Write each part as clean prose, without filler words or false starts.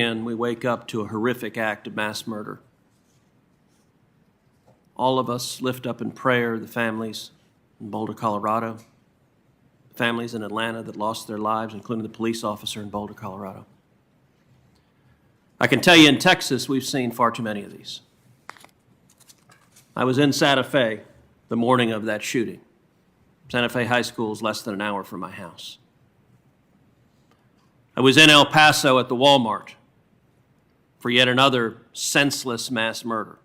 And we wake up to a horrific act of mass murder. All of us lift up in prayer the families in Boulder, Colorado, the families in Atlanta that lost their lives, including the police officer in Boulder, Colorado. I can tell you in Texas, we've seen far too many of these. I was in Santa Fe the morning of that shooting. Santa Fe High School is less than an hour from my house. I was in El Paso at the Walmart for yet another senseless mass murder.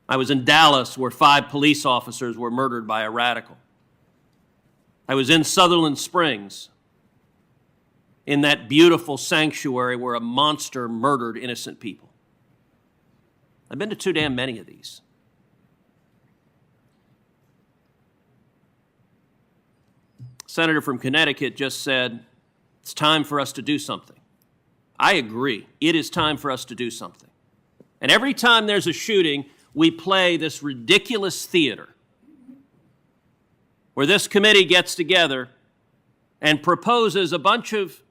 I was in Dallas where 5 police officers were murdered by a radical. I was in Sutherland Springs in that beautiful sanctuary where a monster murdered innocent people. I've been to too damn many of these. Senator from Connecticut just said, it's time for us to do something. I agree. It is time for us to do something. And every time there's a shooting, we play this ridiculous theater where this committee gets together and proposes a bunch of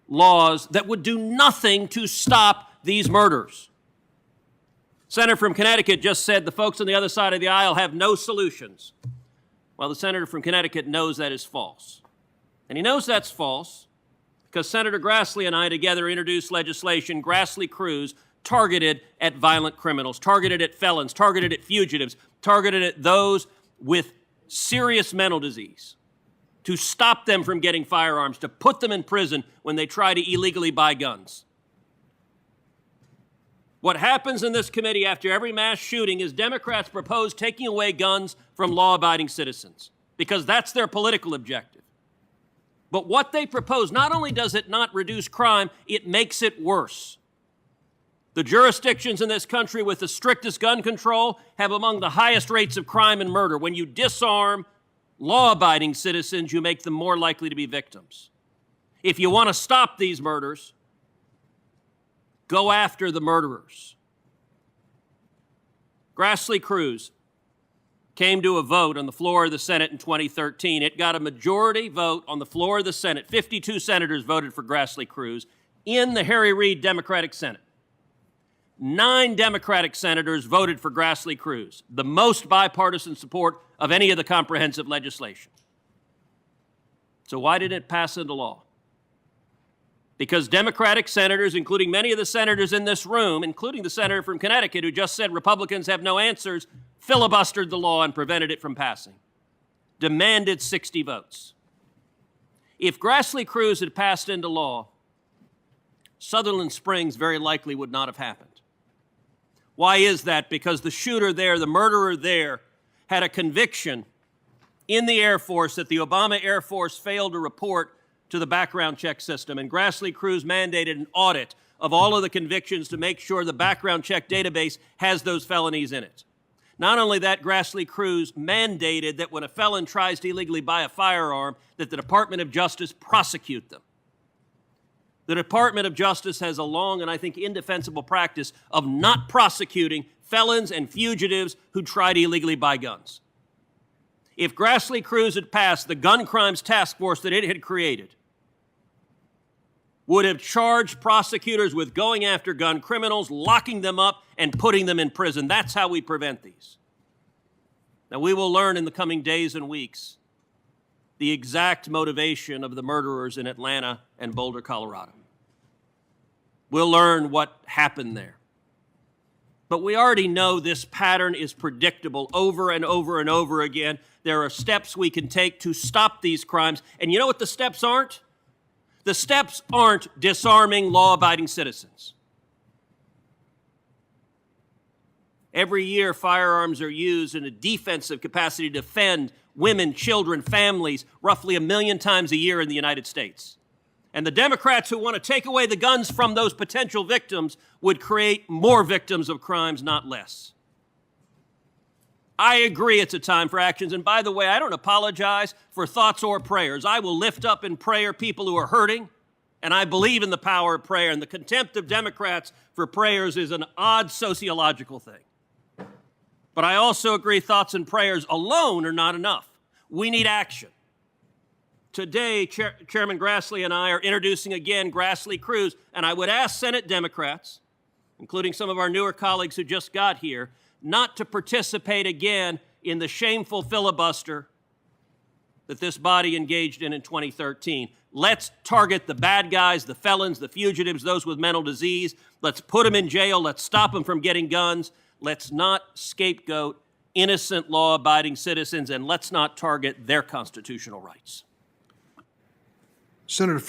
laws that would do nothing to stop these murders. Senator from Connecticut just said the folks on the other side of the aisle have no solutions. Well, the senator from Connecticut knows that is false. And he knows that's false because Senator Grassley and I together introduced legislation, Grassley-Cruz, targeted at violent criminals, targeted at felons, targeted at fugitives, targeted at those with serious mental disease, to stop them from getting firearms, to put them in prison when they try to illegally buy guns. What happens in this committee after every mass shooting is Democrats propose taking away guns from law-abiding citizens because that's their political objective. But what they propose, not only does it not reduce crime, it makes it worse. The jurisdictions in this country with the strictest gun control have among the highest rates of crime and murder. When you disarm law-abiding citizens, you make them more likely to be victims. If you want to stop these murders, go after the murderers. Grassley-Cruz came to a vote on the floor of the Senate in 2013. It got a majority vote on the floor of the Senate. 52 senators voted for Grassley-Cruz in the Harry Reid Democratic Senate. 9 Democratic senators voted for Grassley-Cruz, the most bipartisan support of any of the comprehensive legislation. So why did it pass into law? Because Democratic senators, including many of the senators in this room, including the senator from Connecticut who just said Republicans have no answers, filibustered the law and prevented it from passing, demanded 60 votes. If Grassley-Cruz had passed into law, Sutherland Springs very likely would not have happened. Why is that? Because the shooter there, the murderer there, had a conviction in the Air Force that the Obama Air Force failed to report to the background check system. And Grassley-Cruz mandated an audit of all of the convictions to make sure the background check database has those felonies in it. Not only that, Grassley-Cruz mandated that when a felon tries to illegally buy a firearm, that the Department of Justice prosecute them. The Department of Justice has a long and I think indefensible practice of not prosecuting felons and fugitives who try to illegally buy guns. If Grassley-Cruz had passed, the gun crimes task force that it had created would have charged prosecutors with going after gun criminals, locking them up, and putting them in prison. That's how we prevent these. Now, we will learn in the coming days and weeks the exact motivation of the murderers in Atlanta and Boulder, Colorado. We'll learn what happened there. But we already know this pattern is predictable over and over and over again. There are steps we can take to stop these crimes. And you know what the steps aren't? The steps aren't disarming law-abiding citizens. Every year, firearms are used in a defensive capacity to defend women, children, families, roughly 1 million times a year in the United States. And the Democrats who want to take away the guns from those potential victims would create more victims of crimes, not less. I agree it's a time for actions. And by the way, I don't apologize for thoughts or prayers. I will lift up in prayer people who are hurting, and I believe in the power of prayer. And the contempt of Democrats for prayers is an odd sociological thing. But I also agree thoughts and prayers alone are not enough. We need action. Today, Chairman Grassley and I are introducing again Grassley-Cruz, and I would ask Senate Democrats, including some of our newer colleagues who just got here, not to participate again in the shameful filibuster that this body engaged in 2013. Let's target the bad guys, the felons, the fugitives, those with mental disease. Let's put them in jail. Let's stop them from getting guns. Let's not scapegoat innocent law-abiding citizens, and let's not target their constitutional rights. Senator